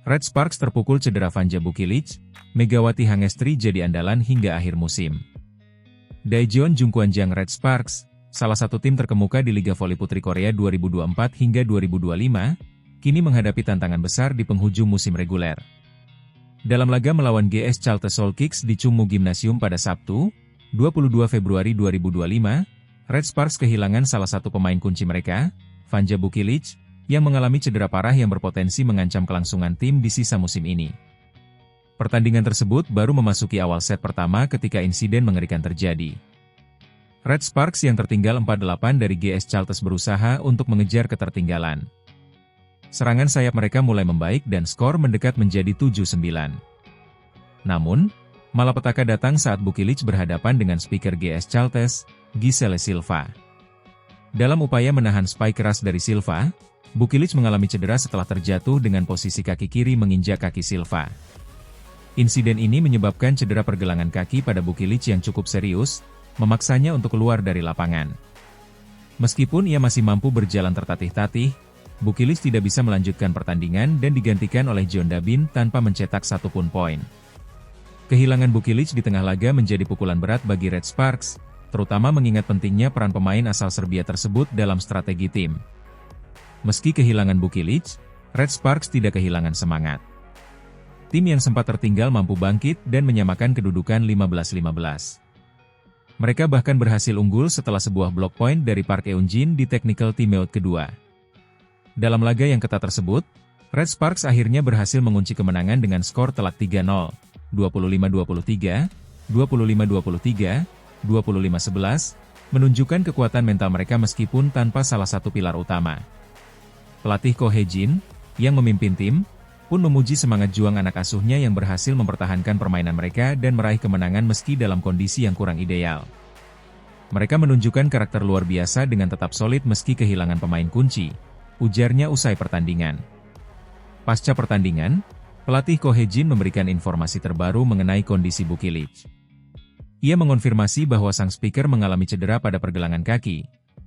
Red Sparks terpukul cedera Vanja Bukilic, Megawati Hangestri jadi andalan hingga akhir musim. Daejeon Jungkwanjang Red Sparks, salah satu tim terkemuka di Liga Voli Putri Korea 2024 hingga 2025, kini menghadapi tantangan besar di penghujung musim reguler. Dalam laga melawan GS Chalte Seoul Kicks di Chungmu Gymnasium pada Sabtu, 22 Februari 2025, Red Sparks kehilangan salah satu pemain kunci mereka, Vanja Bukilic, yang mengalami cedera parah yang berpotensi mengancam kelangsungan tim di sisa musim ini. Pertandingan tersebut baru memasuki awal set pertama ketika insiden mengerikan terjadi. Red Sparks yang tertinggal 4-8 dari GS Chaltes berusaha untuk mengejar ketertinggalan. Serangan sayap mereka mulai membaik dan skor mendekat menjadi 7-9. Namun, malapetaka datang saat Bukilic berhadapan dengan speaker GS Chaltes, Giselle Silva. Dalam upaya menahan spike keras dari Silva, Bukilic mengalami cedera setelah terjatuh dengan posisi kaki kiri menginjak kaki Silva. Insiden ini menyebabkan cedera pergelangan kaki pada Bukilic yang cukup serius, memaksanya untuk keluar dari lapangan. Meskipun ia masih mampu berjalan tertatih-tatih, Bukilic tidak bisa melanjutkan pertandingan dan digantikan oleh John Dabin tanpa mencetak satupun poin. Kehilangan Bukilic di tengah laga menjadi pukulan berat bagi Red Sparks, terutama mengingat pentingnya peran pemain asal Serbia tersebut dalam strategi tim. Meski kehilangan Bukilic, Red Sparks tidak kehilangan semangat. Tim yang sempat tertinggal mampu bangkit dan menyamakan kedudukan 15-15. Mereka bahkan berhasil unggul setelah sebuah block point dari Park Eun-jin di technical timeout kedua. Dalam laga yang ketat tersebut, Red Sparks akhirnya berhasil mengunci kemenangan dengan skor telak 3-0, 25-23, 25-23, 25-11, menunjukkan kekuatan mental mereka meskipun tanpa salah satu pilar utama. Pelatih Ko Hae-jin, yang memimpin tim, pun memuji semangat juang anak asuhnya yang berhasil mempertahankan permainan mereka dan meraih kemenangan meski dalam kondisi yang kurang ideal. Mereka menunjukkan karakter luar biasa dengan tetap solid meski kehilangan pemain kunci, ujarnya usai pertandingan. Pasca pertandingan, pelatih Ko Hae-jin memberikan informasi terbaru mengenai kondisi Bukilic. Ia mengonfirmasi bahwa sang speaker mengalami cedera pada pergelangan kaki,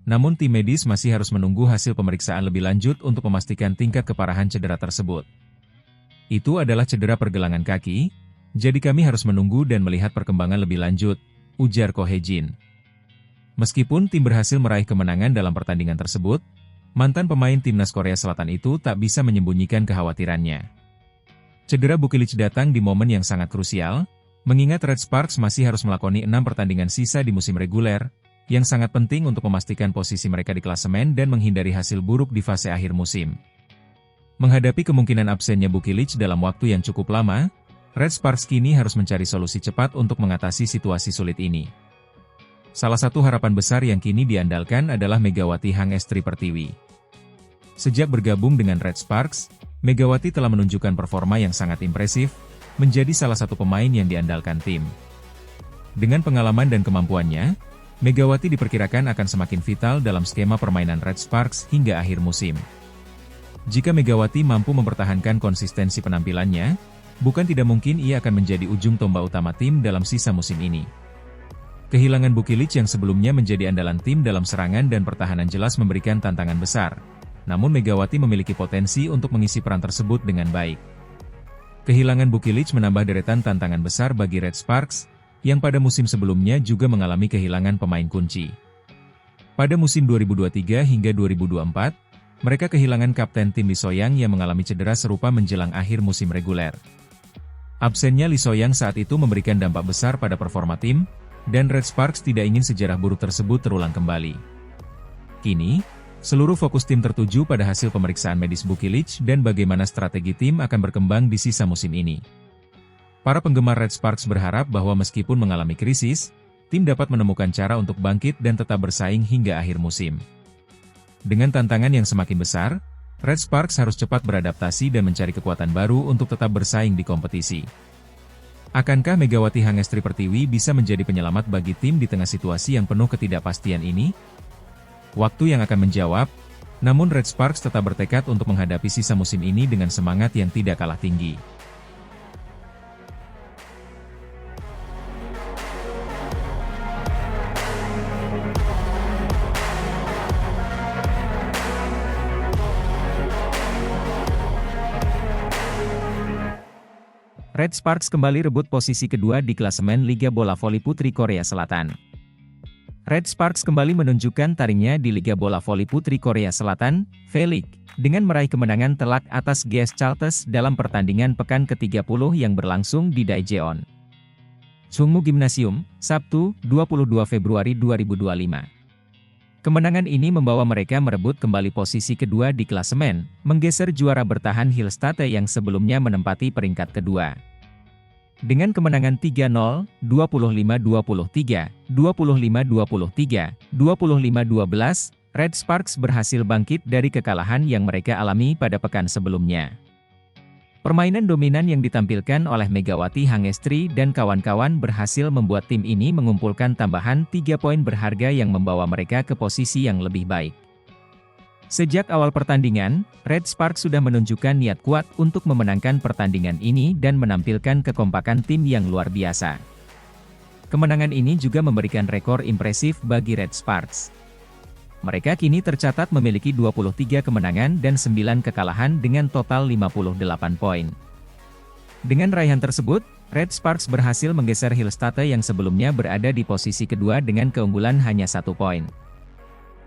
namun tim medis masih harus menunggu hasil pemeriksaan lebih lanjut untuk memastikan tingkat keparahan cedera tersebut. Itu adalah cedera pergelangan kaki, jadi kami harus menunggu dan melihat perkembangan lebih lanjut, ujar Ko Hae-jin. Meskipun tim berhasil meraih kemenangan dalam pertandingan tersebut, mantan pemain timnas Korea Selatan itu tak bisa menyembunyikan kekhawatirannya. Cedera Bukilic datang di momen yang sangat krusial, mengingat Red Sparks masih harus melakoni 6 pertandingan sisa di musim reguler, yang sangat penting untuk memastikan posisi mereka di klasemen dan menghindari hasil buruk di fase akhir musim. Menghadapi kemungkinan absennya Bukilic dalam waktu yang cukup lama, Red Sparks kini harus mencari solusi cepat untuk mengatasi situasi sulit ini. Salah satu harapan besar yang kini diandalkan adalah Megawati Hangestri Pertiwi. Sejak bergabung dengan Red Sparks, Megawati telah menunjukkan performa yang sangat impresif, menjadi salah satu pemain yang diandalkan tim. Dengan pengalaman dan kemampuannya, Megawati diperkirakan akan semakin vital dalam skema permainan Red Sparks hingga akhir musim. Jika Megawati mampu mempertahankan konsistensi penampilannya, bukan tidak mungkin ia akan menjadi ujung tombak utama tim dalam sisa musim ini. Kehilangan Bukilic yang sebelumnya menjadi andalan tim dalam serangan dan pertahanan jelas memberikan tantangan besar, namun Megawati memiliki potensi untuk mengisi peran tersebut dengan baik. Kehilangan Bukilic menambah deretan tantangan besar bagi Red Sparks, yang pada musim sebelumnya juga mengalami kehilangan pemain kunci. Pada musim 2023 hingga 2024, mereka kehilangan kapten tim Lee So-young yang mengalami cedera serupa menjelang akhir musim reguler. Absennya Lee So-young saat itu memberikan dampak besar pada performa tim, dan Red Sparks tidak ingin sejarah buruk tersebut terulang kembali. Kini, seluruh fokus tim tertuju pada hasil pemeriksaan medis Bukilic dan bagaimana strategi tim akan berkembang di sisa musim ini. Para penggemar Red Sparks berharap bahwa meskipun mengalami krisis, tim dapat menemukan cara untuk bangkit dan tetap bersaing hingga akhir musim. Dengan tantangan yang semakin besar, Red Sparks harus cepat beradaptasi dan mencari kekuatan baru untuk tetap bersaing di kompetisi. Akankah Megawati Hangestri Pertiwi bisa menjadi penyelamat bagi tim di tengah situasi yang penuh ketidakpastian ini? Waktu yang akan menjawab, namun Red Sparks tetap bertekad untuk menghadapi sisa musim ini dengan semangat yang tidak kalah tinggi. Red Sparks kembali rebut posisi kedua di klasemen Liga Bola Voli Putri Korea Selatan. Red Sparks kembali menunjukkan taringnya di Liga Bola Voli Putri Korea Selatan, V-League, dengan meraih kemenangan telak atas GS Chalters dalam pertandingan pekan ke-30 yang berlangsung di Daejeon, Chungmu Gymnasium, Sabtu, 22 Februari 2025. Kemenangan ini membawa mereka merebut kembali posisi kedua di klasemen, menggeser juara bertahan Hillstate yang sebelumnya menempati peringkat kedua. Dengan kemenangan 3-0, 25-23, 25-23, 25-12, Red Sparks berhasil bangkit dari kekalahan yang mereka alami pada pekan sebelumnya. Permainan dominan yang ditampilkan oleh Megawati Hangestri dan kawan-kawan berhasil membuat tim ini mengumpulkan tambahan 3 poin berharga yang membawa mereka ke posisi yang lebih baik. Sejak awal pertandingan, Red Sparks sudah menunjukkan niat kuat untuk memenangkan pertandingan ini dan menampilkan kekompakan tim yang luar biasa. Kemenangan ini juga memberikan rekor impresif bagi Red Sparks. Mereka kini tercatat memiliki 23 kemenangan dan 9 kekalahan dengan total 58 poin. Dengan raihan tersebut, Red Sparks berhasil menggeser Hillstate yang sebelumnya berada di posisi kedua dengan keunggulan hanya 1 poin.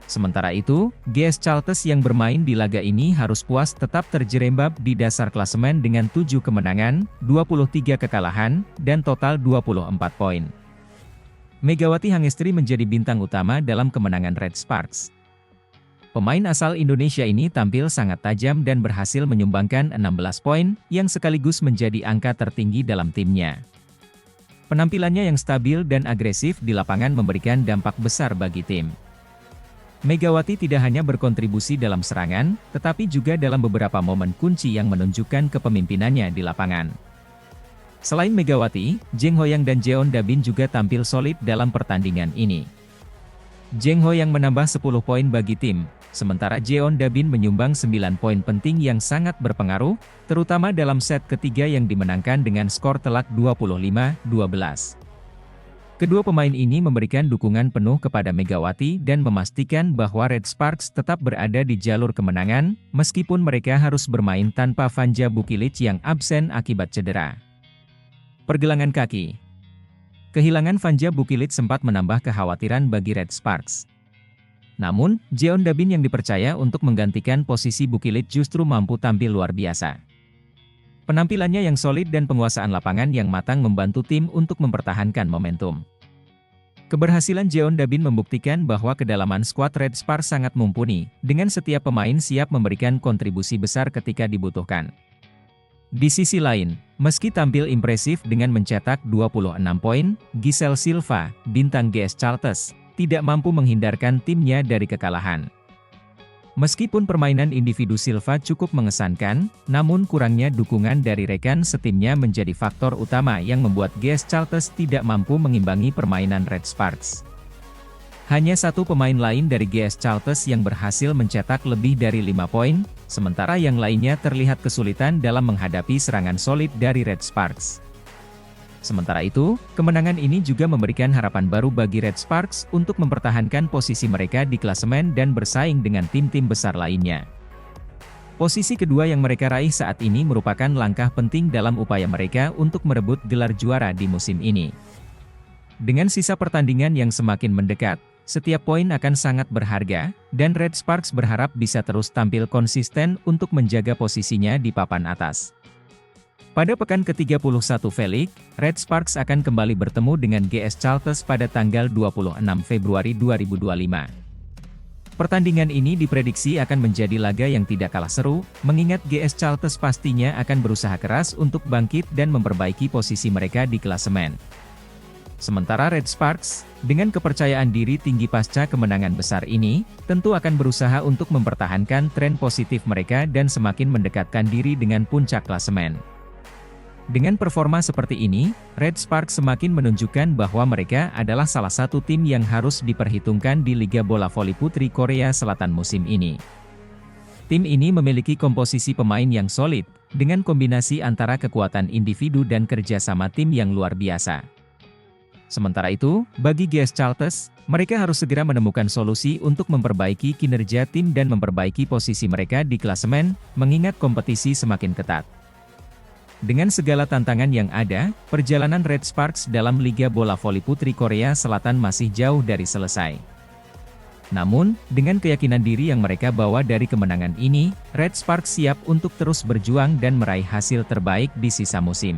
Sementara itu, GS Chalters yang bermain di laga ini harus puas tetap terjerembab di dasar klasemen dengan 7 kemenangan, 23 kekalahan, dan total 24 poin. Megawati Hangestri menjadi bintang utama dalam kemenangan Red Sparks. Pemain asal Indonesia ini tampil sangat tajam dan berhasil menyumbangkan 16 poin, yang sekaligus menjadi angka tertinggi dalam timnya. Penampilannya yang stabil dan agresif di lapangan memberikan dampak besar bagi tim. Megawati tidak hanya berkontribusi dalam serangan, tetapi juga dalam beberapa momen kunci yang menunjukkan kepemimpinannya di lapangan. Selain Megawati, Jeng Hoyang dan Jeon Dabin juga tampil solid dalam pertandingan ini. Jeng Hoyang menambah 10 poin bagi tim, sementara Jeon Dabin menyumbang 9 poin penting yang sangat berpengaruh, terutama dalam set ketiga yang dimenangkan dengan skor telak 25-12. Kedua pemain ini memberikan dukungan penuh kepada Megawati dan memastikan bahwa Red Sparks tetap berada di jalur kemenangan, meskipun mereka harus bermain tanpa Vanja Bukilic yang absen akibat cedera. Pergelangan kaki. Kehilangan Vanja Bukilic sempat menambah kekhawatiran bagi Red Sparks. Namun, Jeon Dabin yang dipercaya untuk menggantikan posisi Bukilic justru mampu tampil luar biasa. Penampilannya yang solid dan penguasaan lapangan yang matang membantu tim untuk mempertahankan momentum. Keberhasilan Jeon Dabin membuktikan bahwa kedalaman skuad Red Sparks sangat mumpuni, dengan setiap pemain siap memberikan kontribusi besar ketika dibutuhkan. Di sisi lain, meski tampil impresif dengan mencetak 26 poin, Giselle Silva, bintang GS Chalters, tidak mampu menghindarkan timnya dari kekalahan. Meskipun permainan individu Silva cukup mengesankan, namun kurangnya dukungan dari rekan setimnya menjadi faktor utama yang membuat GS Chalters tidak mampu mengimbangi permainan Red Sparks. Hanya satu pemain lain dari GS Chalters yang berhasil mencetak lebih dari 5 poin, sementara yang lainnya terlihat kesulitan dalam menghadapi serangan solid dari Red Sparks. Sementara itu, kemenangan ini juga memberikan harapan baru bagi Red Sparks untuk mempertahankan posisi mereka di klasemen dan bersaing dengan tim-tim besar lainnya. Posisi kedua yang mereka raih saat ini merupakan langkah penting dalam upaya mereka untuk merebut gelar juara di musim ini. Dengan sisa pertandingan yang semakin mendekat, setiap poin akan sangat berharga, dan Red Sparks berharap bisa terus tampil konsisten untuk menjaga posisinya di papan atas. Pada pekan ke-31 V-League, Red Sparks akan kembali bertemu dengan GS Chalters pada tanggal 26 Februari 2025. Pertandingan ini diprediksi akan menjadi laga yang tidak kalah seru, mengingat GS Chalters pastinya akan berusaha keras untuk bangkit dan memperbaiki posisi mereka di klasemen. Sementara Red Sparks, dengan kepercayaan diri tinggi pasca kemenangan besar ini, tentu akan berusaha untuk mempertahankan tren positif mereka dan semakin mendekatkan diri dengan puncak klasemen. Dengan performa seperti ini, Red Sparks semakin menunjukkan bahwa mereka adalah salah satu tim yang harus diperhitungkan di Liga Bola Voli Putri Korea Selatan musim ini. Tim ini memiliki komposisi pemain yang solid, dengan kombinasi antara kekuatan individu dan kerjasama tim yang luar biasa. Sementara itu, bagi GS Chalters, mereka harus segera menemukan solusi untuk memperbaiki kinerja tim dan memperbaiki posisi mereka di klasemen, mengingat kompetisi semakin ketat. Dengan segala tantangan yang ada, perjalanan Red Sparks dalam Liga Bola Voli Putri Korea Selatan masih jauh dari selesai. Namun, dengan keyakinan diri yang mereka bawa dari kemenangan ini, Red Sparks siap untuk terus berjuang dan meraih hasil terbaik di sisa musim.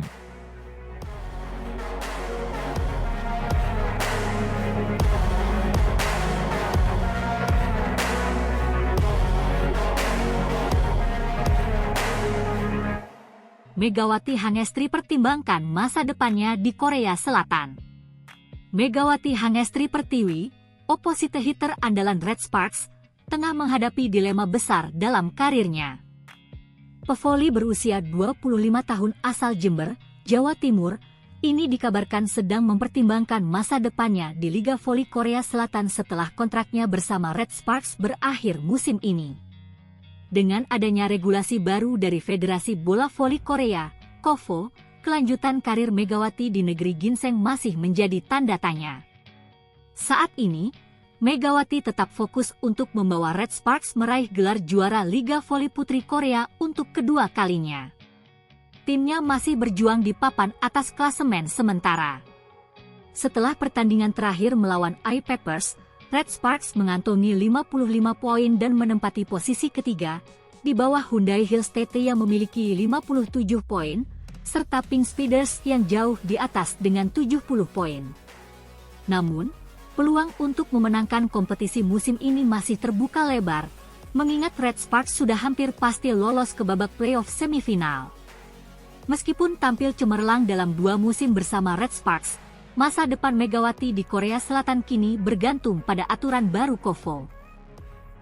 Megawati Hangestri pertimbangkan masa depannya di Korea Selatan. Megawati Hangestri Pertiwi, opposite hitter andalan Red Sparks, tengah menghadapi dilema besar dalam karirnya. Pevoli berusia 25 tahun asal Jember, Jawa Timur, ini dikabarkan sedang mempertimbangkan masa depannya di Liga Voli Korea Selatan setelah kontraknya bersama Red Sparks berakhir musim ini. Dengan adanya regulasi baru dari Federasi Bola Voli Korea, KOVO, kelanjutan karir Megawati di negeri ginseng masih menjadi tanda tanya. Saat ini, Megawati tetap fokus untuk membawa Red Sparks meraih gelar juara Liga Voli Putri Korea untuk kedua kalinya. Timnya masih berjuang di papan atas klasemen sementara. Setelah pertandingan terakhir melawan iPappers, Red Sparks mengantongi 55 poin dan menempati posisi ketiga, di bawah Hyundai Hills TT yang memiliki 57 poin, serta Pink Speeders yang jauh di atas dengan 70 poin. Namun, peluang untuk memenangkan kompetisi musim ini masih terbuka lebar, mengingat Red Sparks sudah hampir pasti lolos ke babak playoff semifinal. Meskipun tampil cemerlang dalam 2 musim bersama Red Sparks, masa depan Megawati di Korea Selatan kini bergantung pada aturan baru KOVO.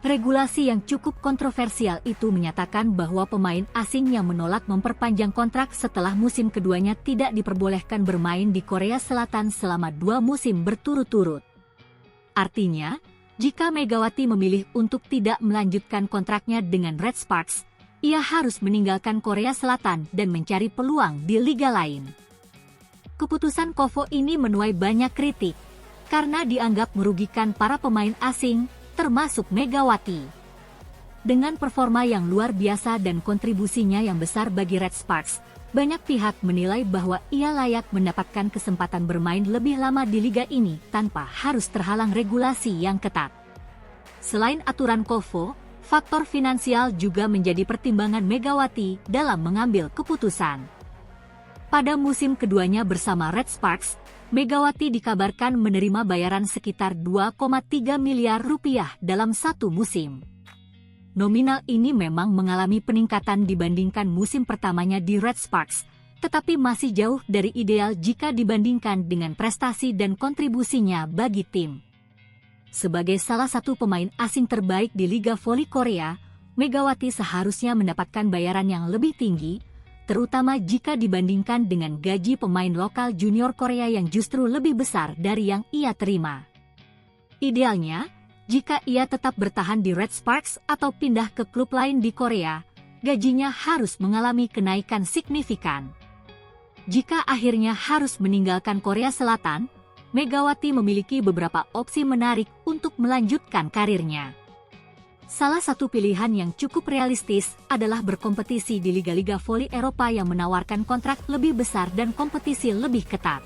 Regulasi yang cukup kontroversial itu menyatakan bahwa pemain asing yang menolak memperpanjang kontrak setelah musim keduanya tidak diperbolehkan bermain di Korea Selatan selama 2 musim berturut-turut. Artinya, jika Megawati memilih untuk tidak melanjutkan kontraknya dengan Red Sparks, ia harus meninggalkan Korea Selatan dan mencari peluang di liga lain. Keputusan KOVO ini menuai banyak kritik, karena dianggap merugikan para pemain asing, termasuk Megawati. Dengan performa yang luar biasa dan kontribusinya yang besar bagi Red Sparks, banyak pihak menilai bahwa ia layak mendapatkan kesempatan bermain lebih lama di liga ini tanpa harus terhalang regulasi yang ketat. Selain aturan KOVO, faktor finansial juga menjadi pertimbangan Megawati dalam mengambil keputusan. Pada musim keduanya bersama Red Sparks, Megawati dikabarkan menerima bayaran sekitar 2,3 miliar rupiah dalam satu musim. Nominal ini memang mengalami peningkatan dibandingkan musim pertamanya di Red Sparks, tetapi masih jauh dari ideal jika dibandingkan dengan prestasi dan kontribusinya bagi tim. Sebagai salah satu pemain asing terbaik di Liga Voli Korea, Megawati seharusnya mendapatkan bayaran yang lebih tinggi, terutama jika dibandingkan dengan gaji pemain lokal junior Korea yang justru lebih besar dari yang ia terima. Idealnya, jika ia tetap bertahan di Red Sparks atau pindah ke klub lain di Korea, gajinya harus mengalami kenaikan signifikan. Jika akhirnya harus meninggalkan Korea Selatan, Megawati memiliki beberapa opsi menarik untuk melanjutkan karirnya. Salah satu pilihan yang cukup realistis adalah berkompetisi di liga-liga voli Eropa yang menawarkan kontrak lebih besar dan kompetisi lebih ketat.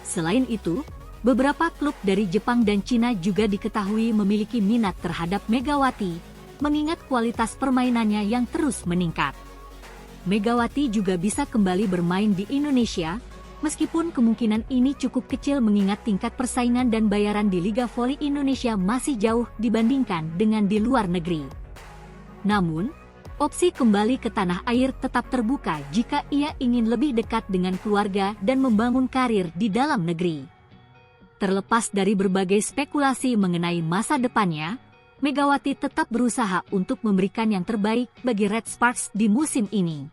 Selain itu, beberapa klub dari Jepang dan Cina juga diketahui memiliki minat terhadap Megawati, mengingat kualitas permainannya yang terus meningkat. Megawati juga bisa kembali bermain di Indonesia, meskipun kemungkinan ini cukup kecil mengingat tingkat persaingan dan bayaran di Liga Voli Indonesia masih jauh dibandingkan dengan di luar negeri. Namun, opsi kembali ke tanah air tetap terbuka jika ia ingin lebih dekat dengan keluarga dan membangun karir di dalam negeri. Terlepas dari berbagai spekulasi mengenai masa depannya, Megawati tetap berusaha untuk memberikan yang terbaik bagi Red Sparks di musim ini.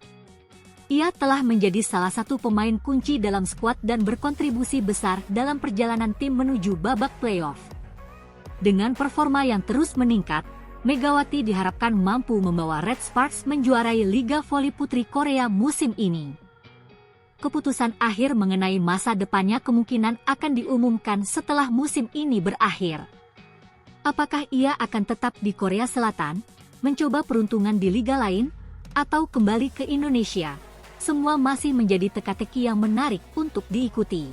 Ia telah menjadi salah satu pemain kunci dalam skuad dan berkontribusi besar dalam perjalanan tim menuju babak playoff. Dengan performa yang terus meningkat, Megawati diharapkan mampu membawa Red Sparks menjuarai Liga Voli Putri Korea musim ini. Keputusan akhir mengenai masa depannya kemungkinan akan diumumkan setelah musim ini berakhir. Apakah ia akan tetap di Korea Selatan, mencoba peruntungan di liga lain, atau kembali ke Indonesia? semua masih menjadi teka-teki yang menarik untuk diikuti.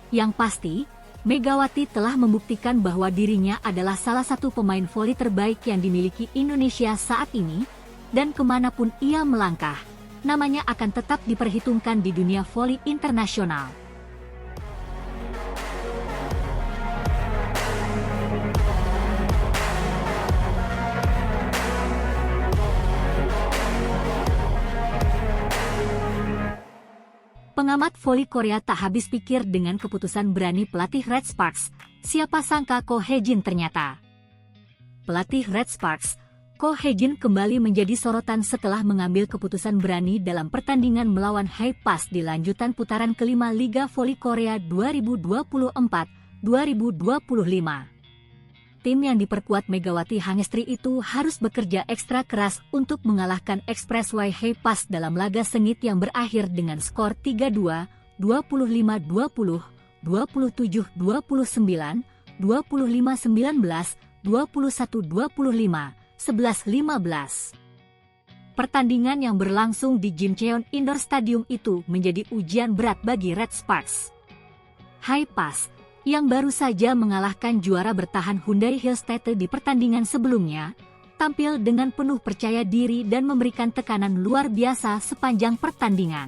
Yang pasti, Megawati telah membuktikan bahwa dirinya adalah salah satu pemain voli terbaik yang dimiliki Indonesia saat ini, dan kemanapun ia melangkah, namanya akan tetap diperhitungkan di dunia voli internasional. Pengamat voli Korea tak habis pikir dengan keputusan berani pelatih Red Sparks. Siapa sangka Ko Hae-jin ternyata. Pelatih Red Sparks, Ko Hae-jin kembali menjadi sorotan setelah mengambil keputusan berani dalam pertandingan melawan Haepas di lanjutan putaran kelima Liga Voli Korea 2024-2025. Tim yang diperkuat Megawati Hangestri itu harus bekerja ekstra keras untuk mengalahkan Expressway Haepas dalam laga sengit yang berakhir dengan skor 3-2, 25-20, 27-29, 25-19, 21-25, 11-15. Pertandingan yang berlangsung di Jincheon Indoor Stadium itu menjadi ujian berat bagi Red Sparks. Haepas, yang baru saja mengalahkan juara bertahan Hyundai Hillstatt di pertandingan sebelumnya, tampil dengan penuh percaya diri dan memberikan tekanan luar biasa sepanjang pertandingan.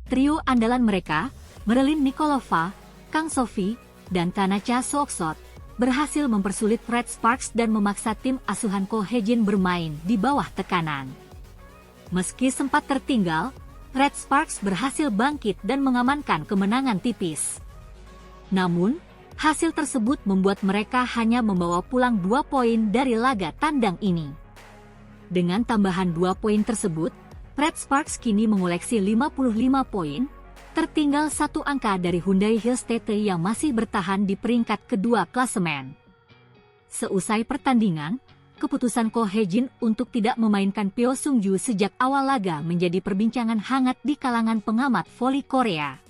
Trio andalan mereka, Marilyn Nikolova, Kang Sophie, dan Tanacha Soksot, berhasil mempersulit Red Sparks dan memaksa tim asuhan Ko Hae-jin bermain di bawah tekanan. Meski sempat tertinggal, Red Sparks berhasil bangkit dan mengamankan kemenangan tipis. Namun, hasil tersebut membuat mereka hanya membawa pulang 2 poin dari laga tandang ini. Dengan tambahan 2 poin tersebut, Red Sparks kini mengoleksi 55 poin, tertinggal 1 angka dari Hyundai Hillstatt yang masih bertahan di peringkat kedua klasemen. Seusai pertandingan, keputusan Ko Hae-jin untuk tidak memainkan Pyo Sung-ju sejak awal laga menjadi perbincangan hangat di kalangan pengamat voli Korea.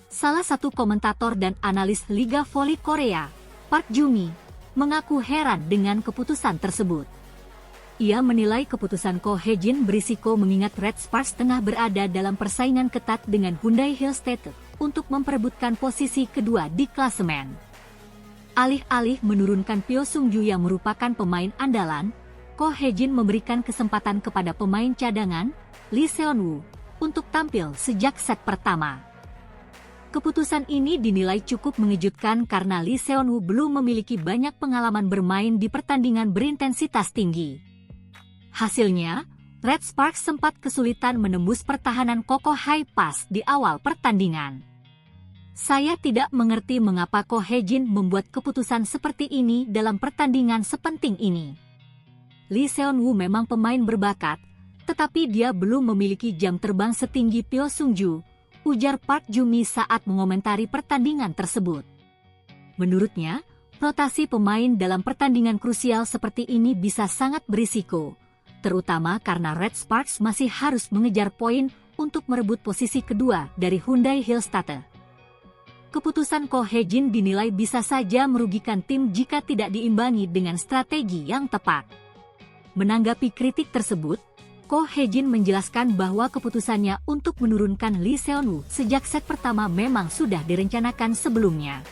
Salah satu komentator dan analis Liga Voli Korea, Park Joo-mi, mengaku heran dengan keputusan tersebut. Ia menilai keputusan Ko Hae-jin berisiko mengingat Red Sparks tengah berada dalam persaingan ketat dengan Hyundai Hillstatt untuk memperebutkan posisi kedua di klasemen. Alih-alih menurunkan Pyo Sung-ju yang merupakan pemain andalan, Ko Hae-jin memberikan kesempatan kepada pemain cadangan, Lee Seon-woo, untuk tampil sejak set pertama. Keputusan ini dinilai cukup mengejutkan karena Lee Seon-woo belum memiliki banyak pengalaman bermain di pertandingan berintensitas tinggi. Hasilnya, Red Sparks sempat kesulitan menembus pertahanan kokoh Haepas di awal pertandingan. Saya tidak mengerti mengapa Ko Hae-jin membuat keputusan seperti ini dalam pertandingan sepenting ini. Lee Seon-woo memang pemain berbakat, tetapi dia belum memiliki jam terbang setinggi Pyo Sung-ju, ujar Park Joo-mi saat mengomentari pertandingan tersebut. Menurutnya, rotasi pemain dalam pertandingan krusial seperti ini bisa sangat berisiko, terutama karena Red Sparks masih harus mengejar poin untuk merebut posisi kedua dari Hyundai Hillstatt. Keputusan Ko Hae-jin dinilai bisa saja merugikan tim jika tidak diimbangi dengan strategi yang tepat. Menanggapi kritik tersebut, Ko Hae-jin menjelaskan bahwa keputusannya untuk menurunkan Lee Seon-woo sejak set pertama memang sudah direncanakan sebelumnya.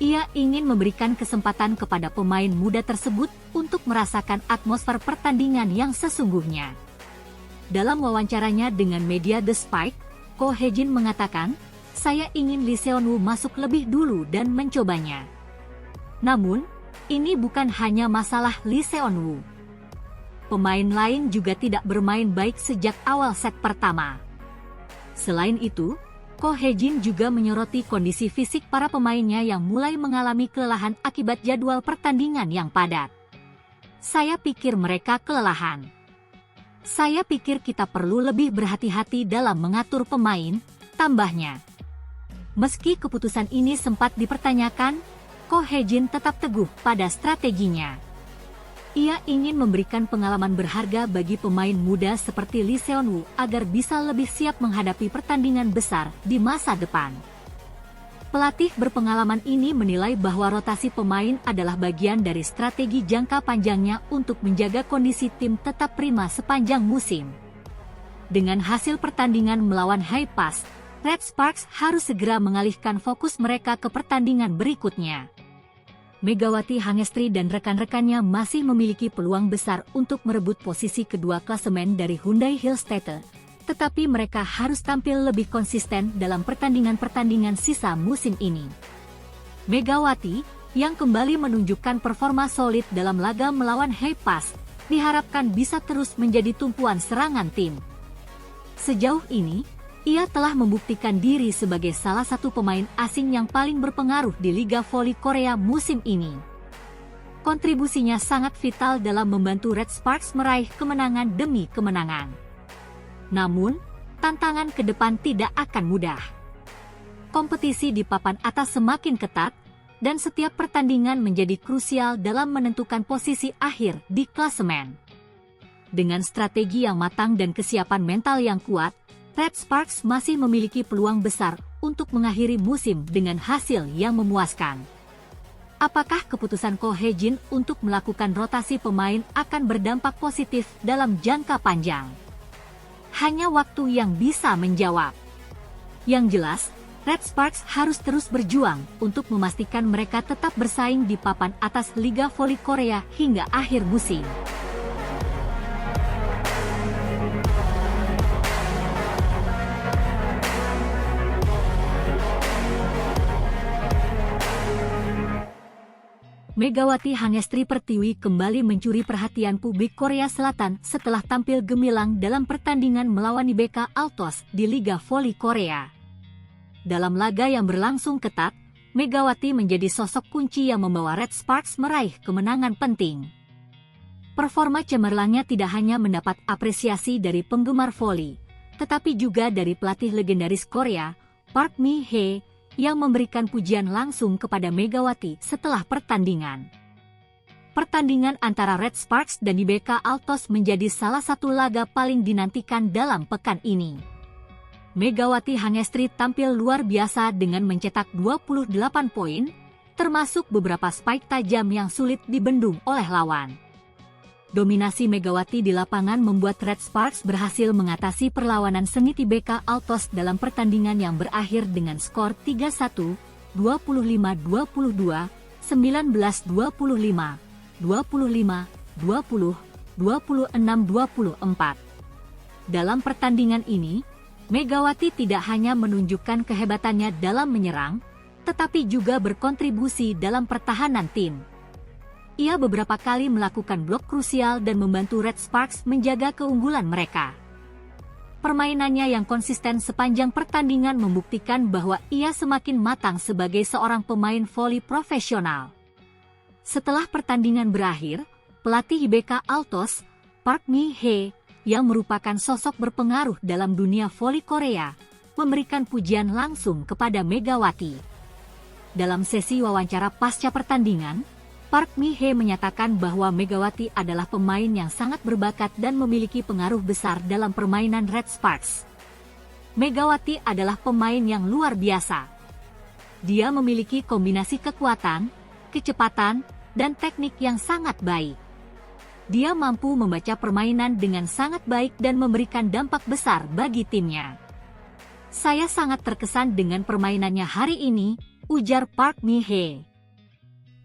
Ia ingin memberikan kesempatan kepada pemain muda tersebut untuk merasakan atmosfer pertandingan yang sesungguhnya. Dalam wawancaranya dengan media The Spike, Ko Hae-jin mengatakan, "Saya ingin Lee Seon-woo masuk lebih dulu dan mencobanya. Namun, ini bukan hanya masalah Lee Seon-woo. Pemain lain juga tidak bermain baik sejak awal set pertama." Selain itu, Ko Hae-jin juga menyoroti kondisi fisik para pemainnya yang mulai mengalami kelelahan akibat jadwal pertandingan yang padat. "Saya pikir mereka kelelahan. Saya pikir kita perlu lebih berhati-hati dalam mengatur pemain," tambahnya. Meski keputusan ini sempat dipertanyakan, Ko Hae-jin tetap teguh pada strateginya. Ia ingin memberikan pengalaman berharga bagi pemain muda seperti Lee Seon-woo agar bisa lebih siap menghadapi pertandingan besar di masa depan. Pelatih berpengalaman ini menilai bahwa rotasi pemain adalah bagian dari strategi jangka panjangnya untuk menjaga kondisi tim tetap prima sepanjang musim. Dengan hasil pertandingan melawan Haepas, Red Sparks harus segera mengalihkan fokus mereka ke pertandingan berikutnya. Megawati Hangestri dan rekan-rekannya masih memiliki peluang besar untuk merebut posisi kedua klasemen dari Hyundai Hillstatter, tetapi mereka harus tampil lebih konsisten dalam pertandingan-pertandingan sisa musim ini. Megawati, yang kembali menunjukkan performa solid dalam laga melawan Haepas, diharapkan bisa terus menjadi tumpuan serangan tim. Sejauh ini, ia telah membuktikan diri sebagai salah satu pemain asing yang paling berpengaruh di Liga Voli Korea musim ini. Kontribusinya sangat vital dalam membantu Red Sparks meraih kemenangan demi kemenangan. Namun, tantangan ke depan tidak akan mudah. Kompetisi di papan atas semakin ketat, dan setiap pertandingan menjadi krusial dalam menentukan posisi akhir di klasemen. Dengan strategi yang matang dan kesiapan mental yang kuat, Red Sparks masih memiliki peluang besar untuk mengakhiri musim dengan hasil yang memuaskan. Apakah keputusan Ko Hae-jin untuk melakukan rotasi pemain akan berdampak positif dalam jangka panjang? Hanya waktu yang bisa menjawab. Yang jelas, Red Sparks harus terus berjuang untuk memastikan mereka tetap bersaing di papan atas Liga Voli Korea hingga akhir musim. Megawati Hangestri Pertiwi kembali mencuri perhatian publik Korea Selatan setelah tampil gemilang dalam pertandingan melawan IBK Altos di Liga Voli Korea. Dalam laga yang berlangsung ketat, Megawati menjadi sosok kunci yang membawa Red Sparks meraih kemenangan penting. Performa cemerlangnya tidak hanya mendapat apresiasi dari penggemar voli, tetapi juga dari pelatih legendaris Korea, Park Mi-hee, yang memberikan pujian langsung kepada Megawati setelah pertandingan. Pertandingan antara Red Sparks dan IBK Altos menjadi salah satu laga paling dinantikan dalam pekan ini. Megawati Hangestri tampil luar biasa dengan mencetak 28 poin, termasuk beberapa spike tajam yang sulit dibendung oleh lawan. Dominasi Megawati di lapangan membuat Red Sparks berhasil mengatasi perlawanan sengit IBK Altos dalam pertandingan yang berakhir dengan skor 3-1, 25-22, 19-25, 25, 20, 26-24. Dalam pertandingan ini, Megawati tidak hanya menunjukkan kehebatannya dalam menyerang, tetapi juga berkontribusi dalam pertahanan tim. Ia beberapa kali melakukan blok krusial dan membantu Red Sparks menjaga keunggulan mereka. Permainannya yang konsisten sepanjang pertandingan membuktikan bahwa ia semakin matang sebagai seorang pemain voli profesional. Setelah pertandingan berakhir, pelatih IBK Altos, Park Mi-hee, yang merupakan sosok berpengaruh dalam dunia voli Korea, memberikan pujian langsung kepada Megawati. Dalam sesi wawancara pasca pertandingan, Park Mi-hee menyatakan bahwa Megawati adalah pemain yang sangat berbakat dan memiliki pengaruh besar dalam permainan Red Sparks. Megawati adalah pemain yang luar biasa. Dia memiliki kombinasi kekuatan, kecepatan, dan teknik yang sangat baik. Dia mampu membaca permainan dengan sangat baik dan memberikan dampak besar bagi timnya. Saya sangat terkesan dengan permainannya hari ini, ujar Park Mi-hee.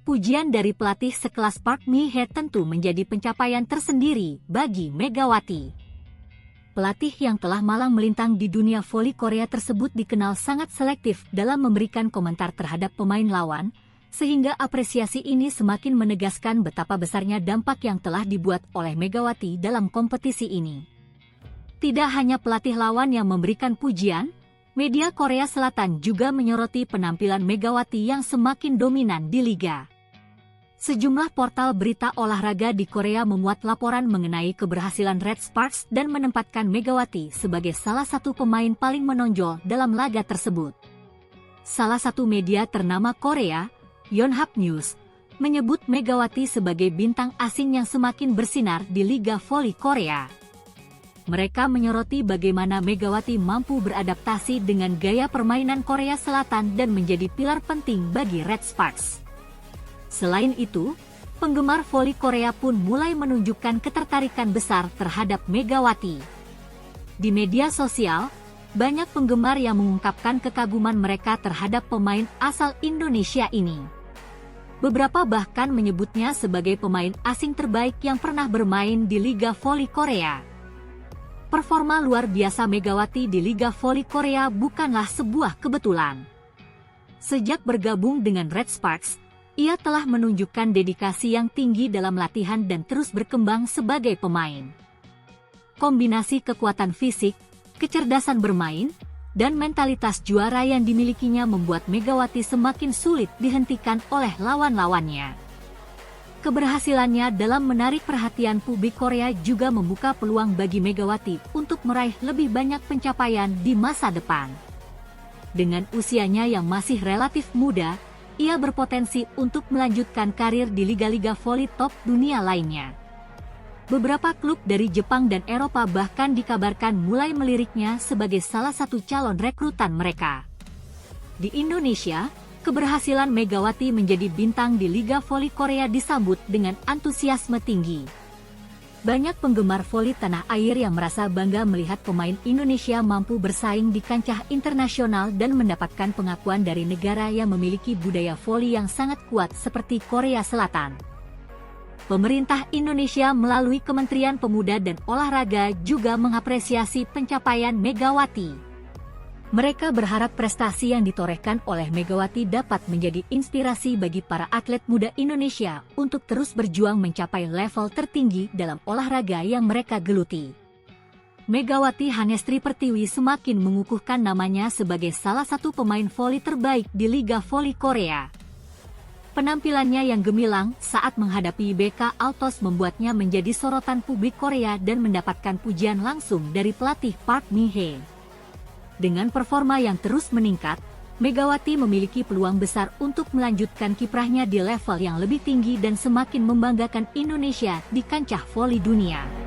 Pujian dari pelatih sekelas Park Mi-hee tentu menjadi pencapaian tersendiri bagi Megawati. Pelatih yang telah malang melintang di dunia voli Korea tersebut dikenal sangat selektif dalam memberikan komentar terhadap pemain lawan, sehingga apresiasi ini semakin menegaskan betapa besarnya dampak yang telah dibuat oleh Megawati dalam kompetisi ini. Tidak hanya pelatih lawan yang memberikan pujian, media Korea Selatan juga menyoroti penampilan Megawati yang semakin dominan di liga. Sejumlah portal berita olahraga di Korea memuat laporan mengenai keberhasilan Red Sparks dan menempatkan Megawati sebagai salah satu pemain paling menonjol dalam laga tersebut. Salah satu media ternama Korea, Yonhap News, menyebut Megawati sebagai bintang asing yang semakin bersinar di Liga Voli Korea. Mereka menyoroti bagaimana Megawati mampu beradaptasi dengan gaya permainan Korea Selatan dan menjadi pilar penting bagi Red Sparks. Selain itu, penggemar voli Korea pun mulai menunjukkan ketertarikan besar terhadap Megawati. Di media sosial, banyak penggemar yang mengungkapkan kekaguman mereka terhadap pemain asal Indonesia ini. Beberapa bahkan menyebutnya sebagai pemain asing terbaik yang pernah bermain di Liga Voli Korea. Performa luar biasa Megawati di Liga Voli Korea bukanlah sebuah kebetulan. Sejak bergabung dengan Red Sparks, ia telah menunjukkan dedikasi yang tinggi dalam latihan dan terus berkembang sebagai pemain. Kombinasi kekuatan fisik, kecerdasan bermain, dan mentalitas juara yang dimilikinya membuat Megawati semakin sulit dihentikan oleh lawan-lawannya. Keberhasilannya dalam menarik perhatian publik Korea juga membuka peluang bagi Megawati untuk meraih lebih banyak pencapaian di masa depan. Dengan usianya yang masih relatif muda, ia berpotensi untuk melanjutkan karir di liga-liga voli top dunia lainnya. Beberapa klub dari Jepang dan Eropa bahkan dikabarkan mulai meliriknya sebagai salah satu calon rekrutan mereka. Di Indonesia, keberhasilan Megawati menjadi bintang di Liga Voli Korea disambut dengan antusiasme tinggi. Banyak penggemar voli tanah air yang merasa bangga melihat pemain Indonesia mampu bersaing di kancah internasional dan mendapatkan pengakuan dari negara yang memiliki budaya voli yang sangat kuat seperti Korea Selatan. Pemerintah Indonesia melalui Kementerian Pemuda dan Olahraga juga mengapresiasi pencapaian Megawati. Mereka berharap prestasi yang ditorehkan oleh Megawati dapat menjadi inspirasi bagi para atlet muda Indonesia untuk terus berjuang mencapai level tertinggi dalam olahraga yang mereka geluti. Megawati Hangestri Pertiwi semakin mengukuhkan namanya sebagai salah satu pemain voli terbaik di Liga Voli Korea. Penampilannya yang gemilang saat menghadapi BK Altos membuatnya menjadi sorotan publik Korea dan mendapatkan pujian langsung dari pelatih Park Mi-hee. Dengan performa yang terus meningkat, Megawati memiliki peluang besar untuk melanjutkan kiprahnya di level yang lebih tinggi dan semakin membanggakan Indonesia di kancah voli dunia.